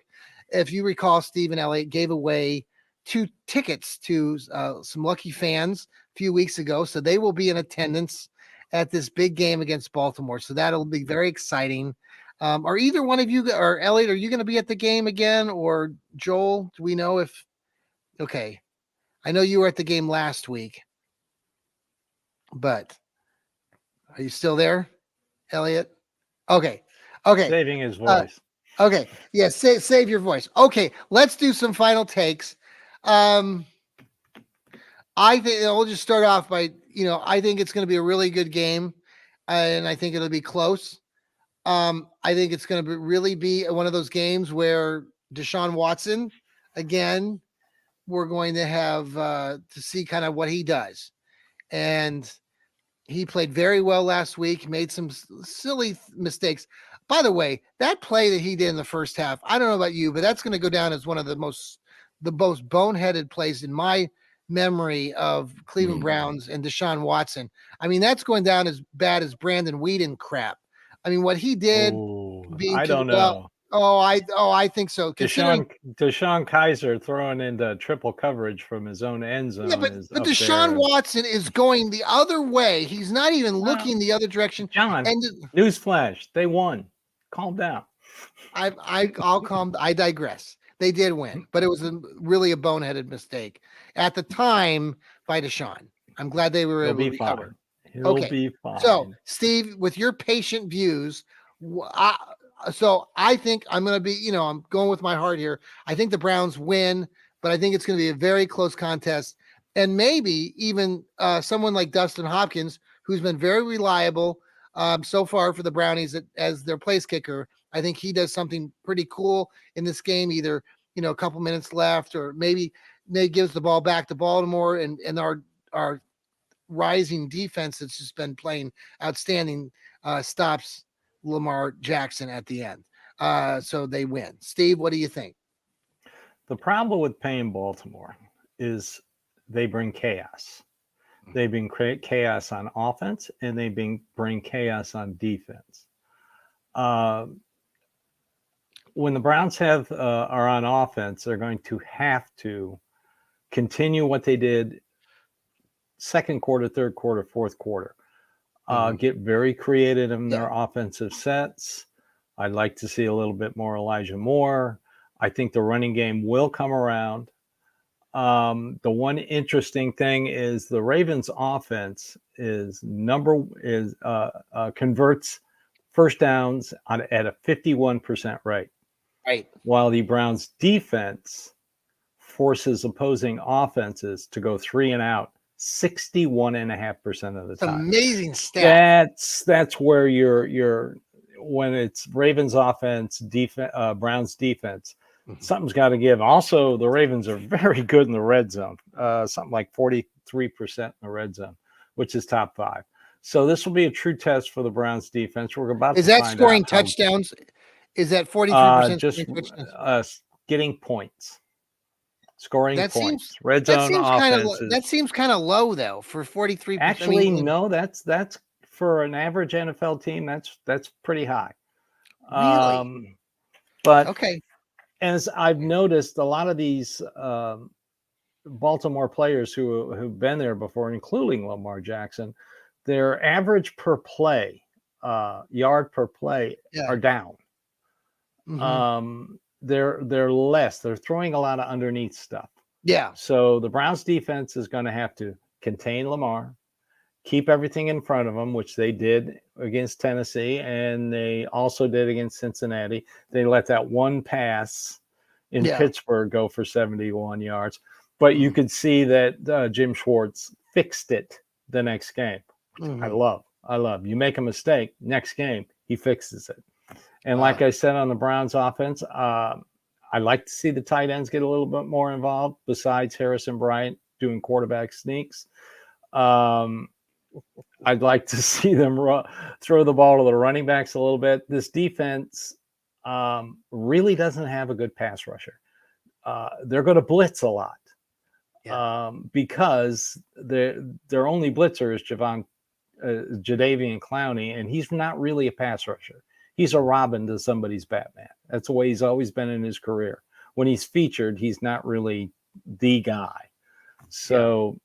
if you recall, Steve and Elliot gave away 2 tickets to some lucky fans a few weeks ago. So they will be in attendance at this big game against Baltimore. So that'll be very exciting. Are either one of you, or Elliot, are you going to be at the game again, or Joel? Do we know if? Okay, I know you were at the game last week, but are you still there, Elliot? Okay. Saving his voice. Okay. Yes. Save your voice. Okay. Let's do some final takes. I think I'll just start off by, I think it's going to be a really good game, and I think it'll be close. I think it's going to really be one of those games where Deshaun Watson, again, we're going to have to see kind of what he does. And he played very well last week, made some silly mistakes. By the way, that play that he did in the first half, I don't know about you, but that's going to go down as one of the most boneheaded plays in my memory of Cleveland Browns and Deshaun Watson. I mean, that's going down as bad as Brandon Whedon crap. I mean, what he did I don't know. I think so. Deshaun Kaiser throwing into triple coverage from his own end zone. Yeah, but Deshaun Watson is going the other way. He's not even looking the other direction. John, newsflash, they won. Calm down. I'll calm. I digress. They did win, but it was really a boneheaded mistake at the time by Deshaun. I'm glad they were able to recover. He'll be fine. So, Steve, with your patient views, so I think I'm going to be, I'm going with my heart here. I think the Browns win, but I think it's going to be a very close contest. And maybe even someone like Dustin Hopkins, who's been very reliable so far for the Brownies as their place kicker. I think he does something pretty cool in this game, either, a couple minutes left, or maybe gives the ball back to Baltimore, and our rising defense that's just been playing outstanding stops Lamar Jackson at the end. So they win. Steve, what do you think? The problem with paying Baltimore is they bring chaos. They bring chaos on offense, and they bring chaos on defense. When the Browns are on offense, they're going to have to continue what they did second quarter, third quarter, fourth quarter. Get very creative in their offensive sets. I'd like to see a little bit more Elijah Moore. I think the running game will come around. The one interesting thing is the Ravens offense converts first downs at a 51% rate. Right. While the Browns defense forces opposing offenses to go 3 and out 61.5% of the time. Amazing stat. That's where you're when it's Ravens offense, Browns defense, something's got to give. Also, the Ravens are very good in the red zone, something like 43% in the red zone, which is top 5. So this will be a true test for the Browns defense. We're about to find scoring touchdowns? Is that 43%? Just getting points. Scoring points. Red zone offenses. That seems kind of low though for 43%. Actually, no, that's for an average NFL team. That's pretty high. Really? But okay. As I've noticed, a lot of these Baltimore players who've been there before, including Lamar Jackson, their average per play, yard per play, are down. They're less. They're throwing a lot of underneath stuff. Yeah. So the Browns defense is going to have to contain Lamar, keep everything in front of them, which they did against Tennessee, and they also did against Cincinnati. They let that one pass in Pittsburgh go for 71 yards. But you could see that Jim Schwartz fixed it the next game. I love. You make a mistake, next game, he fixes it. And like I said on the Browns offense, I'd like to see the tight ends get a little bit more involved besides Harrison Bryant doing quarterback sneaks. I'd like to see them throw the ball to the running backs a little bit. This defense really doesn't have a good pass rusher. They're going to blitz a lot because their only blitzer is Jadeveon Clowney, and he's not really a pass rusher. He's a Robin to somebody's Batman. That's the way he's always been in his career. When he's featured, he's not really the guy. So,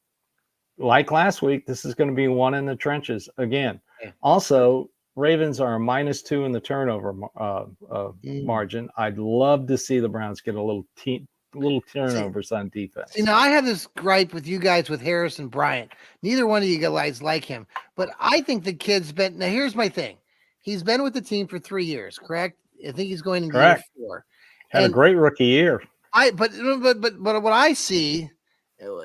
like last week, this is going to be one in the trenches again. Also, Ravens are a -2 in the turnover margin. I'd love to see the Browns get a little turnovers on defense. I have this gripe with you guys with Harrison Bryant. Neither one of you guys like him, but I think the kid's been. Now, here's my thing. He's been with the team for 3 years, correct? I think he's going into year 4. Had a great rookie year. But what I see,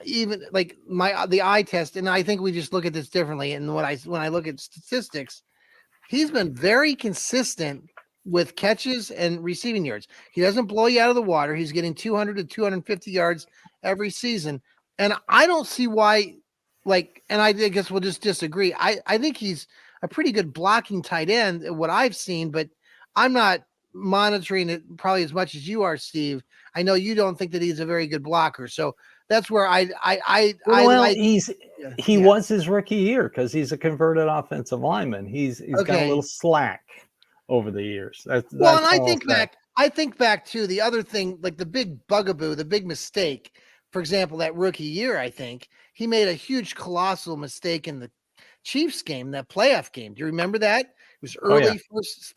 even like the eye test, and I think we just look at this differently. And when I look at statistics, he's been very consistent with catches and receiving yards. He doesn't blow you out of the water. He's getting 200 to 250 yards every season. And I don't see why, and I guess we'll just disagree. I think he's a pretty good blocking tight end, what I've seen, but I'm not monitoring it probably as much as you are, Steve. I know you don't think that he's a very good blocker. So that's where he was his rookie year because he's a converted offensive lineman. He's got a little slack over the years. And I think back to the other thing, like the big bugaboo, the big mistake. For example, that rookie year, I think he made a huge, colossal mistake in the Chiefs game, that playoff game. Do you remember that? It was early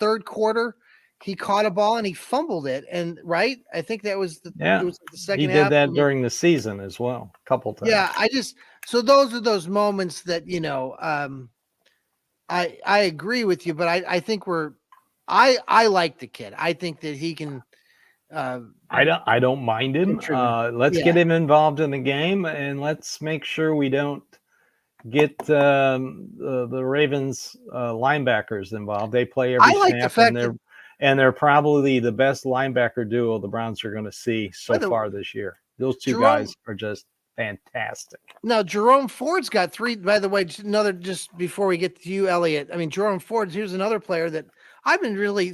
third quarter. He caught a ball and he fumbled it. And I think that was it was the second half. He did that during the season as well, a couple times. Yeah, so those are those moments that, I agree with you, but I think I like the kid. I think that he can. I don't mind him. Let's get him involved in the game, and let's make sure we don't get the Ravens linebackers involved. They play every snap, and they're probably the best linebacker duo the Browns are going to see so far this year. Those two guys are just fantastic. Now, Jerome Ford's got 3, by the way, just before we get to you, Elliot. I mean, Jerome Ford, here's another player that I've been really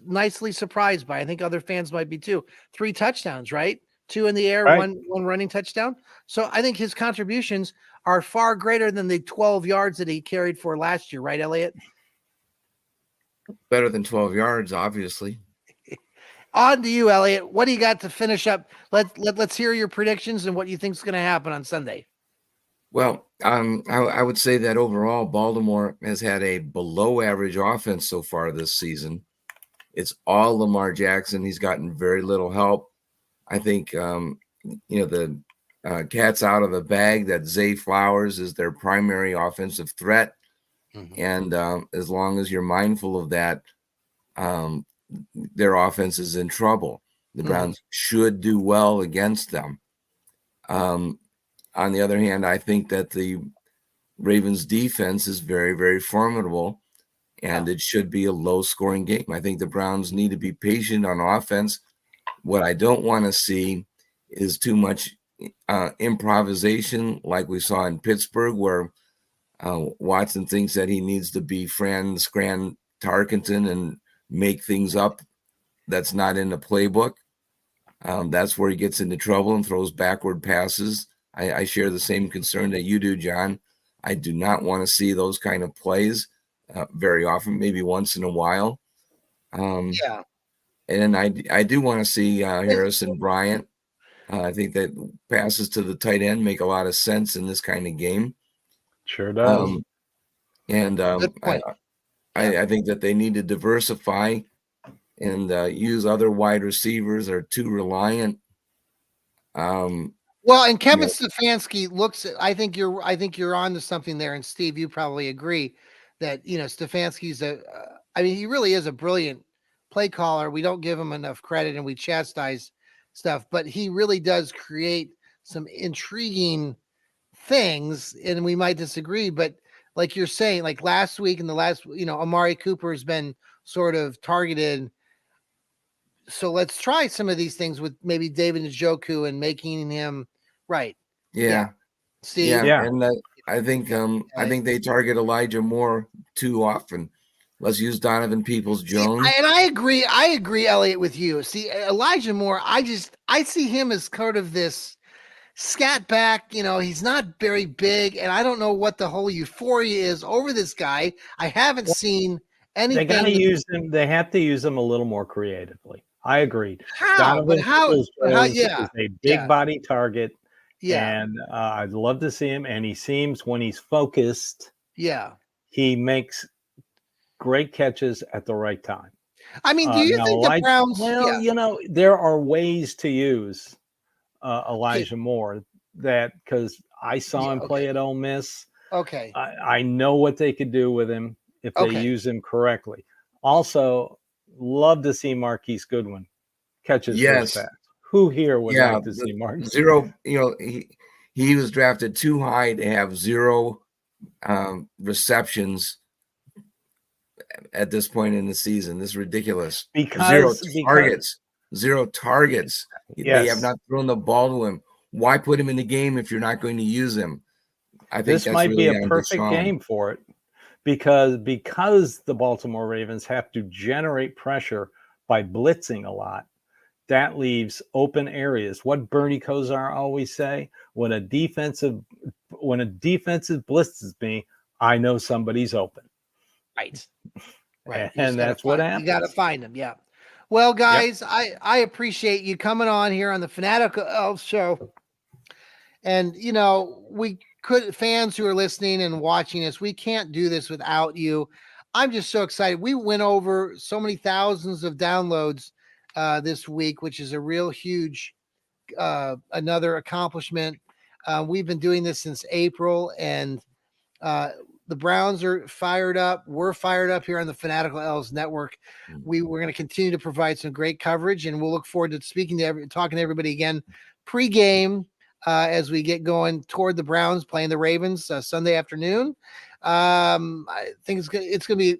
nicely surprised by. I think other fans might be too. 3 touchdowns, right? 2 in the air, one running touchdown. So I think his contributions are far greater than the 12 yards that he carried for last year, right, Elliot? Better than 12 yards, obviously. On to you, Elliot. What do you got to finish up? Let's hear your predictions and what you think is going to happen on Sunday. Well, I would say that overall, Baltimore has had a below-average offense so far this season. It's all Lamar Jackson. He's gotten very little help. I think, the cat's out of the bag that Zay Flowers is their primary offensive threat. Mm-hmm. And as long as you're mindful of that, their offense is in trouble. The Browns should do well against them. On the other hand, I think that the Ravens defense is very, very formidable, and it should be a low-scoring game. I think the Browns need to be patient on offense. What I don't want to see is too much improvisation like we saw in Pittsburgh, where Watson thinks that he needs to be Fran Scran Tarkenton and make things up that's not in the playbook. That's where he gets into trouble and throws backward passes. I share the same concern that you do, John. I do not want to see those kind of plays very often, maybe once in a while. And I do want to see Harrison Bryant. I think that passes to the tight end make a lot of sense in this kind of game. Sure does. I think that they need to diversify and use other wide receivers. They're too reliant. And Kevin Stefanski looks. I think you're on to something there. And Steve, you probably agree that Stefanski's he really is a brilliant play caller. We don't give him enough credit, and we chastise stuff, but he really does create some intriguing things. And we might disagree, but like you're saying, like last week and Amari Cooper has been sort of targeted. So let's try some of these things with maybe David Njoku and making him right. Yeah. Steve? Yeah. And I think they target Elijah Moore too often. Let's use Donovan Peoples-Jones. And I agree, Elliot, with you. See, Elijah Moore, I see him as kind of this scat back. He's not very big, and I don't know what the whole euphoria is over this guy. I haven't seen anything. They have to use him a little more creatively. I agreed. How? Donovan Peoples-Jones is a big body target. Yeah. And I'd love to see him. And he seems, when he's focused, he makes great catches at the right time. I mean, do you think the Browns? Well, there are ways to use Elijah Moore because I saw him play at Ole Miss. Okay. I know what they could do with him if they use him correctly. Also, love to see Marquise Goodwin catch his first pass. Who here would like to see Marquise? Zero. He was drafted too high to have 0 receptions at this point in the season. This is ridiculous. Because Zero targets. They have not thrown the ball to him. Why put him in the game if you're not going to use him? I think this might really be a perfect game for it, because the Baltimore Ravens have to generate pressure by blitzing a lot. That leaves open areas. What Bernie Kosar always say: when a defensive blitzes me, I know somebody's open. Right. And that's what happens. You got to find them. Yeah. Well, guys, I appreciate you coming on here on the Fanatical Elfz Show. And, fans who are listening and watching us, we can't do this without you. I'm just so excited. We went over so many thousands of downloads this week, which is a real huge, another accomplishment. We've been doing this since April, and the Browns are fired up. We're fired up here on the Fanatical Elfz Network. We're going to continue to provide some great coverage, and we'll look forward to talking to everybody again pre-game as we get going toward the Browns playing the Ravens Sunday afternoon. I think it's going to be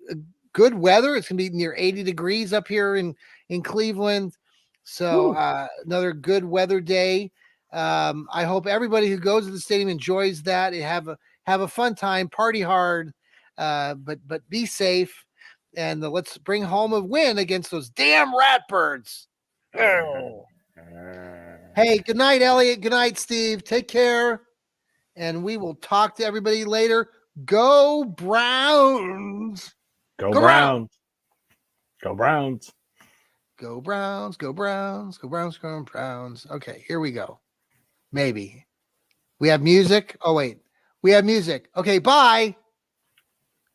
good weather. It's going to be near 80 degrees up here in Cleveland. So another good weather day. I hope everybody who goes to the stadium enjoys that. Have a fun time, party hard, but be safe, and let's bring home a win against those damn Ratbirds. Oh. Hey, good night, Elliot. Good night, Steve. Take care, and we will talk to everybody later. Go Browns! Go Browns! Go Browns! Go Browns! Go Browns! Go Browns! Go Browns! Okay, here we go. Maybe we have music. Oh wait. We have music. Okay, bye.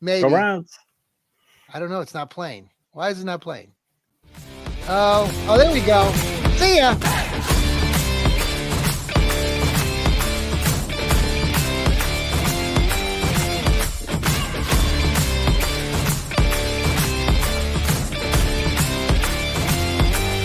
Maybe. Go Browns. I don't know. It's not playing. Why is it not playing? Oh, there we go. See ya.